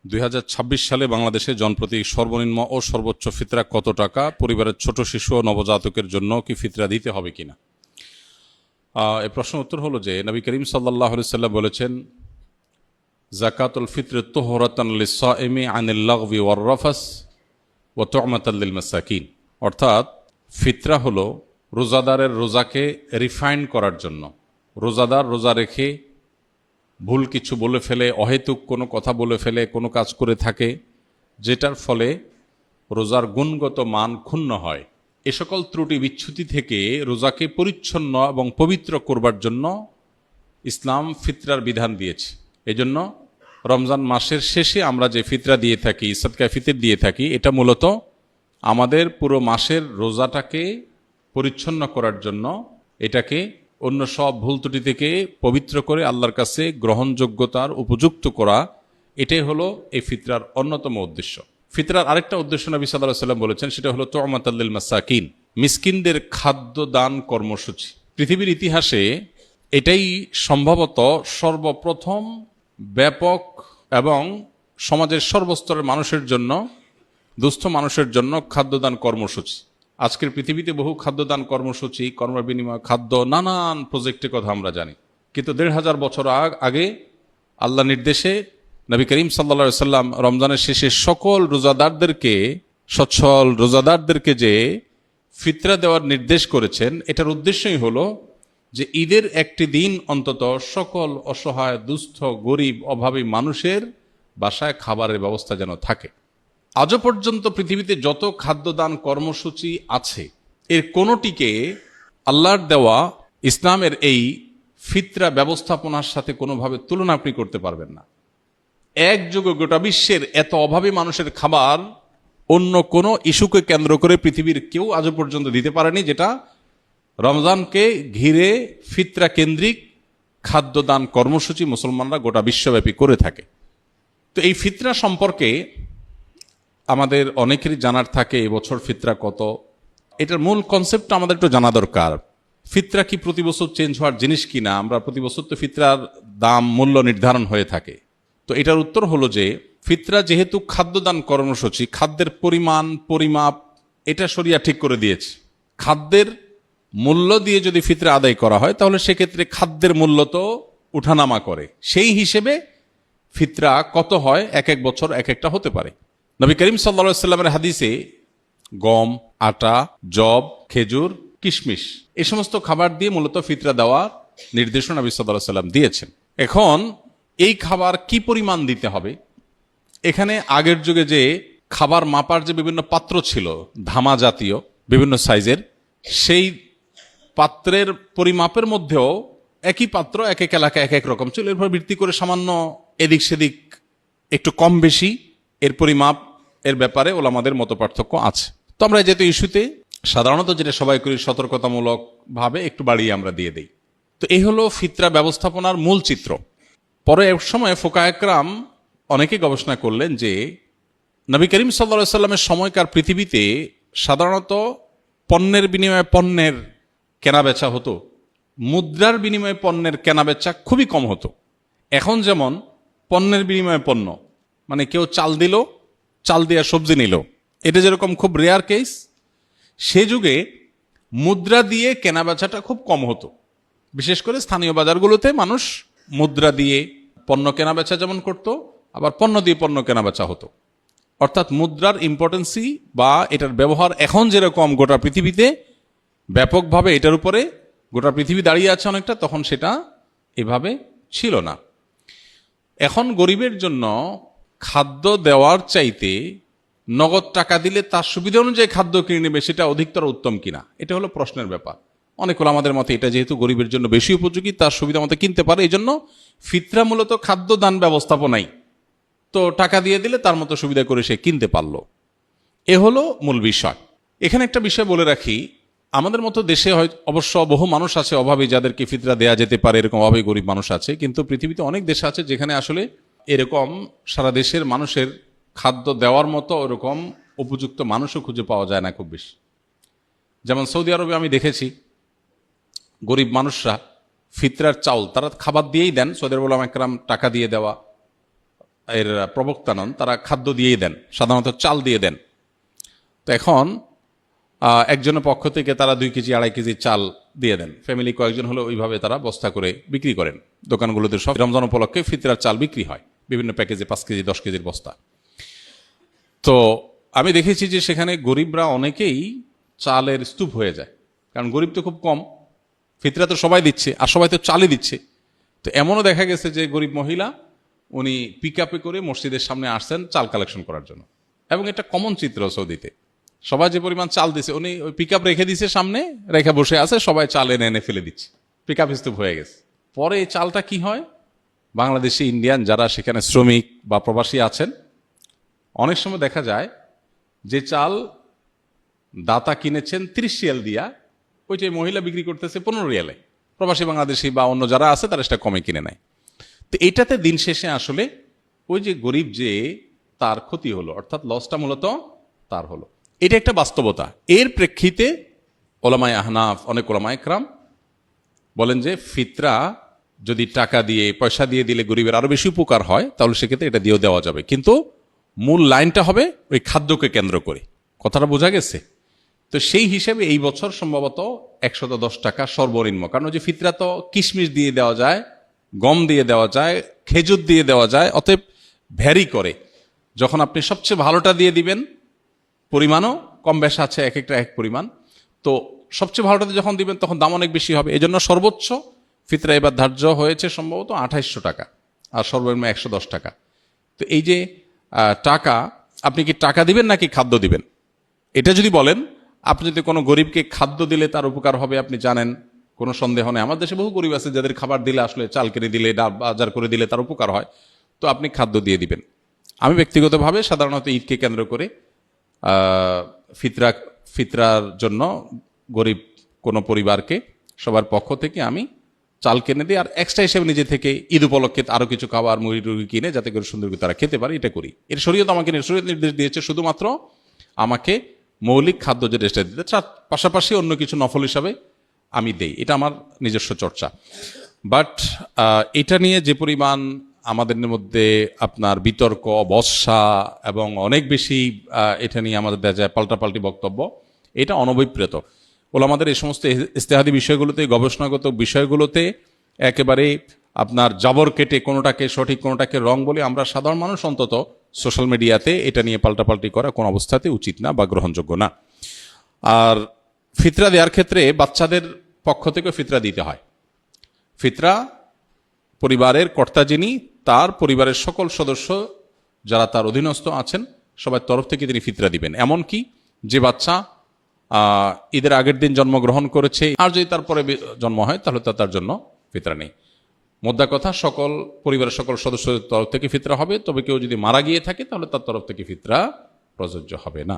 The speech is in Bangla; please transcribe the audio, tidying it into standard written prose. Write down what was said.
2026 সালে বাংলাদেশে জনপ্রতি সর্বনিম্ন ও সর্বোচ্চ ফিতরা কত টাকা? পরিবারের ছোট শিশু ও নবজাতকের জন্য কি ফিতরা দিতে হবে কিনা? এই প্রশ্ন উত্তর হলো যে নবী করিম সাল্লাল্লাহু আলাইহি সাল্লাম বলেছেন, যাকাতুল ফিত্র তুহরাতান লিস-সাইমি আনিল লাগবি ওয়ার রাফাস ওয়া তু'মাতাল লিল মাসাকিন। অর্থাৎ ফিতরা হলো রোজাদারের রোজাকে রিফাইন করার জন্য। রোজাদার রোজা রেখে ভুল কিছু বলে ফেলে, অহেতুক কোনো কথা বলে ফেলে, কোনো কাজ করে থাকে যেটার ফলে রোজার গুণগত মান ক্ষুণ্ণ হয়, এ সকল ত্রুটি বিচ্যুতি থেকে রোজাকে পরিচ্ছন্ন এবং পবিত্র করবার জন্য ইসলাম ফিতরার বিধান দিয়েছে। এজন্য রমজান মাসের শেষে আমরা যে ফিতরা দিয়ে থাকি, সদকা ফিতর দিয়ে থাকি, এটা মূলত আমাদের পুরো মাসের রোজাটাকে পরিচ্ছন্ন করার জন্য, এটাকে অন্য সব ভুল ত্রুটি থেকে পবিত্র করে আল্লাহর কাছে গ্রহণযোগ্যতার উপযুক্ত করা, এটাই হলো এই ফিতরার অন্যতম উদ্দেশ্য। ফিতরার আরেকটা উদ্দেশ্য নবী সাল্লাল্লাহু আলাইহি ওয়াসাল্লাম বলেছেন, সেটা হলো তু'মাতাল লিল মাসাকিন, মিসকিনদের খাদ্য দান কর্মসূচি। পৃথিবীর ইতিহাসে এটাই সম্ভবত সর্বপ্রথম ব্যাপক এবং সমাজের সর্বস্তরের মানুষের জন্য, দুস্থ মানুষের জন্য খাদ্যদান কর্মসূচি। আজকের পৃথিবীতে বহু খাদ্যদান কর্মসূচি, কর্ম বিনিময় খাদ্য, নানান প্রজেক্টের কথা আমরা জানি, কিন্তু ১৫০০ বছর আগে আল্লাহ নির্দেশে নবী করিম সাল্লাল্লাহু আলাইহি সাল্লাম রমজানের শেষে সকল রোজাদারদেরকে, সচ্ছল রোজাদারদেরকে যে ফিতরা দেওয়ার নির্দেশ করেছেন, এটার উদ্দেশ্যই হলো যে ঈদের একটি দিন অন্তত সকল অসহায়, দুস্থ, গরিব, অভাবী মানুষের বাসায় খাবারের ব্যবস্থা যেন থাকে। আজও পর্যন্ত পৃথিবীতে যত খাদ্যদান কর্মসূচি আছে, এর কোনোটিকে আল্লাহর দেওয়া ইসলামের এই ফিতরা ব্যবস্থাপনার সাথে কোনোভাবে তুলনা আপনি করতে পারবেন না। একযোগে গোটা বিশ্বের এত অভাবী মানুষের খাবার অন্য কোনো ইস্যুকে কেন্দ্র করে পৃথিবীর কেউ আজও পর্যন্ত দিতে পারেনি, যেটা রমজানকে ঘিরে ফিতরা কেন্দ্রিক খাদ্যদান কর্মসূচি মুসলমানরা গোটা বিশ্বব্যাপী করে থাকে। তো এই ফিতরা সম্পর্কে আমাদের অনেকেরই জানার থাকে, এবছর ফিতরা কত, এটার মূল কনসেপ্টটা আমাদের একটু জানা দরকার। ফিতরা কি প্রতি বছর চেঞ্জ হওয়ার জিনিস কিনা? আমরা প্রতি বছর তো ফিতরার দাম, মূল্য নির্ধারণ হয়ে থাকে। তো এটার উত্তর হলো যে ফিতরা যেহেতু খাদ্যদান কর্মসূচি, খাদ্যের পরিমাণ, পরিমাপ এটা শরিয়া ঠিক করে দিয়েছে। খাদ্যের মূল্য দিয়ে যদি ফিতরা আদায় করা হয়, তাহলে সেক্ষেত্রে খাদ্যের মূল্য তো উঠানামা করে, সেই হিসেবে ফিতরা কত হয় এক এক বছর এক একটা হতে পারে। নবী করিম সাল্লাল্লাহু আলাইহি সাল্লামের হাদিসে গম, আটা, জব, খেজুর, কিশমিশ এই সমস্ত খাবার দিয়ে মূলত ফিতরা দেওয়ার নির্দেশনা নবী সাল্লাল্লাহু আলাইহি সাল্লাম দিয়েছেন। এখন এই খাবার কি পরিমাণ দিতে হবে, এখানে আগের যুগে যে খাবার মাপার যে বিভিন্ন পাত্র ছিল, ধামা জাতীয় বিভিন্ন সাইজের, সেই পাত্রের পরিমাপের মধ্যেও একই পাত্র এক এক এলাকায় এক এক রকম ছিল। এর উপর ভিত্তি করে সামান্য এদিক সেদিক একটু কম বেশি এর পরিমাপ এর ব্যাপারে ওলামাদের মত পার্থক্য আছে। তো আমরা যেহেতু ইস্যুতে সাধারণত যেটা সবাই করি, সতর্কতামূলক ভাবে একটু বাড়িয়ে আমরা দিয়ে দিই। তো এই হলো ফিতরা ব্যবস্থাপনার মূল চিত্র। পরে এক সময় ফোকায়ে একরাম অনেকে গবেষণা করলেন যে নবী করিম সাল্লাল্লাহু আলাইহি সাল্লামের সময়কার পৃথিবীতে সাধারণত পণ্যের বিনিময়ে পণ্যের কেনাবেচা হতো, মুদ্রার বিনিময়ে পণ্যের কেনাবেচা খুবই কম হতো। এখন যেমন পণ্যের বিনিময়ে পণ্য, মানে কেউ চাল দিল, চাল দিয়ে সবজি নিল, এটা যেরকম খুব রেয়ার কেস, সে যুগে মুদ্রা দিয়ে কেনাবেচাটা খুব কম হতো। বিশেষ করে স্থানীয় বাজারগুলোতে মানুষ মুদ্রা দিয়ে পণ্য কেনাবেচা যেমন করত, আবার পণ্য দিয়ে পণ্য কেনাবেচা হতো। অর্থাৎ মুদ্রার ইম্পর্টেন্সি বা এটার ব্যবহার এখন যেরকম গোটা পৃথিবীতে ব্যাপকভাবে এটার উপরে গোটা পৃথিবী দাঁড়িয়ে আছে অনেকটা, তখন সেটা এভাবে ছিল না। এখন গরিবের জন্য খাদ্য দেওয়ার চাইতে নগদ টাকা দিলে তার সুবিধা অনুযায়ী খাদ্য কিনে নেবে, সেটা অধিকতর উত্তম কিনা, এটা হলো প্রশ্নের ব্যাপার। অনেক আমাদের মতে এটা যেহেতু গরিবের জন্য বেশি উপযোগী, তার সুবিধা মতো কিনতে পারে, এই জন্য ফিতরা মূলত খাদ্য দান ব্যবস্থাপনাই। তো টাকা দিয়ে দিলে তার মতো সুবিধা করে সে কিনতে পারলো, এ হলো মূল বিষয়। এখানে একটা বিষয় বলে রাখি, আমাদের মতো দেশে হয় অবশ্য বহু মানুষ আছে অভাবী, যাদেরকে ফিতরা দেয়া যেতে পারে, এরকম অভাবী গরিব মানুষ আছে, কিন্তু পৃথিবীতে অনেক দেশ আছে যেখানে আসলে এরকম সারা দেশের মানুষের খাদ্য দেওয়ার মতো ওরকম উপযুক্ত মানুষও খুঁজে পাওয়া যায় না খুব বেশি। যেমন সৌদি আরবে আমি দেখেছি গরিব মানুষরা ফিতরার চাউল তারা খাবার দিয়েই দেন, সৌদি আরব উলামা একরাম টাকা দিয়ে দেওয়া, এর প্রবক্তা নন, তারা খাদ্য দিয়েই দেন, সাধারণত চাল দিয়ে দেন। তো এখন একজনের পক্ষ থেকে তারা 2 কেজি 2.5 কেজি চাল দিয়ে দেন, ফ্যামিলি কয়েকজন হলে ওইভাবে তারা বস্তা করে বিক্রি করেন দোকানগুলোতে। সব রমজান উপলক্ষে ফিতরার চাল বিক্রি হয় বিভিন্ন প্যাকেজে, 5 কেজি 10 কেজির বস্তা। তো আমি দেখেছি যে সেখানে গরিবরা অনেকেই চালের স্তূপ হয়ে যায়, কারণ গরিব তো খুব কম, ফিতরা তো সবাই দিচ্ছে আর সবাই তো চালই দিচ্ছে। তো এমনও দেখা গেছে যে গরিব মহিলা উনি পিক আপে করে মসজিদের সামনে আসছেন চাল কালেকশন করার জন্য, এবং এটা কমন চিত্র সৌদিতে। সবাই যে পরিমাণ চাল দিছে, উনি ওই পিক আপ রেখে দিছে সামনে, রেখে বসে আছে, সবাই চাল এনে এনে ফেলে দিচ্ছে, পিক আপ স্তূপ হয়ে গেছে। পরে এই চালটা কি হয়, বাংলাদেশি ইন্ডিয়ান যারা সেখানে শ্রমিক বা প্রবাসী আছেন, অনেক সময় দেখা যায় যে চাল দাতা কিনেছেন 30 রিয়াল দিয়া, ওইটাই মহিলা বিক্রি করতেছে 15 রিয়ালে, প্রবাসী বাংলাদেশি বা অন্য যারা আছে তারা সেটা কমে কিনে নেয়। তো এটাতে দিন শেষে আসলে ওই যে গরিব যে তার ক্ষতি হলো, অর্থাৎ লসটা মূলত তার হলো। এটা একটা বাস্তবতা। এর প্রেক্ষিতে ওলামায়ে আহনাফ, অনেক ওলামায়ে কেরাম বলেন যে ফিতরা যদি টাকা দিয়ে, পয়সা দিয়ে দিলে গরিবের আরো বেশি উপকার হয়, তাহলে সেক্ষেত্রে এটা দিয়েও দেওয়া যাবে, কিন্তু মূল লাইনটা হবে ওই খাদ্যকে কেন্দ্র করে। কথাটা বোঝা গেছে? তো সেই হিসেবে এই বছর সম্ভবত 110 টাকা সর্বনিম্ন, কারণ ওই যে ফিতরা তো কিশমিশ দিয়ে দেওয়া যায়, গম দিয়ে দেওয়া যায়, খেজুর দিয়ে দেওয়া যায়, অতএব ভ্যারি করে। যখন আপনি সবচেয়ে ভালোটা দিয়ে দিবেন, পরিমাণও কম বেশ আছে, এক একটা এক পরিমাণ, তো সবচেয়ে ভালোটাতে যখন দিবেন তখন দাম অনেক বেশি হবে। এই জন্য সর্বোচ্চ ফিতরা এবার ধার্য হয়েছে সম্ভবত 2800 টাকা, আর সর্বনিম্ন 110 টাকা। তো এই যে টাকা, আপনি কি টাকা দিবেন নাকি খাদ্য দিবেন? এটা যদি বলেন, আপনি যদি কোনো গরিবকে খাদ্য দিলে তার উপকার হবে, আপনি জানেন, কোনো সন্দেহ নেই। আমার দেশে বহু গরিব আছে যাদের খাবার দিলে, আসলে চাল কিনে দিলে, ডাল বাজার করে দিলে তার উপকার হয়, তো আপনি খাদ্য দিয়ে দিবেন। আমি ব্যক্তিগতভাবে সাধারণত ঈদকে কেন্দ্র করে ফিতরার জন্য গরিব কোনো পরিবারকে সবার পক্ষ থেকে আমি চাল কিনে দিই, আর এক্সট্রা হিসেবে নিজে থেকে ঈদ উপলক্ষে আরও কিছু খাবার মুড়ি টুড়ি কিনে যাতে করে সুন্দর করে তারা খেতে পারে, এটা করি। এর শরীয়ত আমাকে শরীয়ত নির্দেশ দিয়েছে শুধুমাত্র আমাকে মৌলিক খাদ্য যে রেস্টে দিতে, তার পাশাপাশি অন্য কিছু নফল হিসাবে আমি দেই, এটা আমার নিজস্ব চর্চা। বাট এটা নিয়ে যে পরিমাণ আমাদের মধ্যে আপনার বিতর্ক, বর্ষা এবং অনেক বেশি এটা নিয়ে আমাদের দেখা যায় পাল্টাপাল্টি বক্তব্য, এটা অনভিপ্রেত। ওলামাদের এই সমস্ত ইজতিহাদি বিষয়গুলোতে, গবেষণাগত বিষয়গুলোতে একেবারে আপনার জাবর কেটে কোনোটাকে সঠিক কোনোটাকে রং বলে আমরা সাধারণ মানুষ অন্তত সোশ্যাল মিডিয়াতে এটা নিয়ে পাল্টাপাল্টি করা কোনো অবস্থাতে উচিত না বা গ্রহণযোগ্য না। আর ফিতরা দেওয়ার ক্ষেত্রে বাচ্চাদের পক্ষ থেকে ফিতরা দিতে হয়। ফিতরা পরিবারের কর্তা যিনি, তার পরিবারের সকল সদস্য যারা তার অধীনস্থ আছেন সবার তরফ থেকে তিনি ফিতরা দিবেন। এমনকি যে বাচ্চা ঈদের আগের দিন জন্মগ্রহণ করেছে, আর যদি তারপরে জন্ম হয় তাহলে তার জন্য ফিতরা নেই। মোদ্দা কথা, সকল পরিবারের সকল সদস্যদের তরফ থেকে ফিতরা হবে, তবে কেউ যদি মারা গিয়ে থাকে তাহলে তার তরফ থেকে ফিতরা প্রযোজ্য হবে না।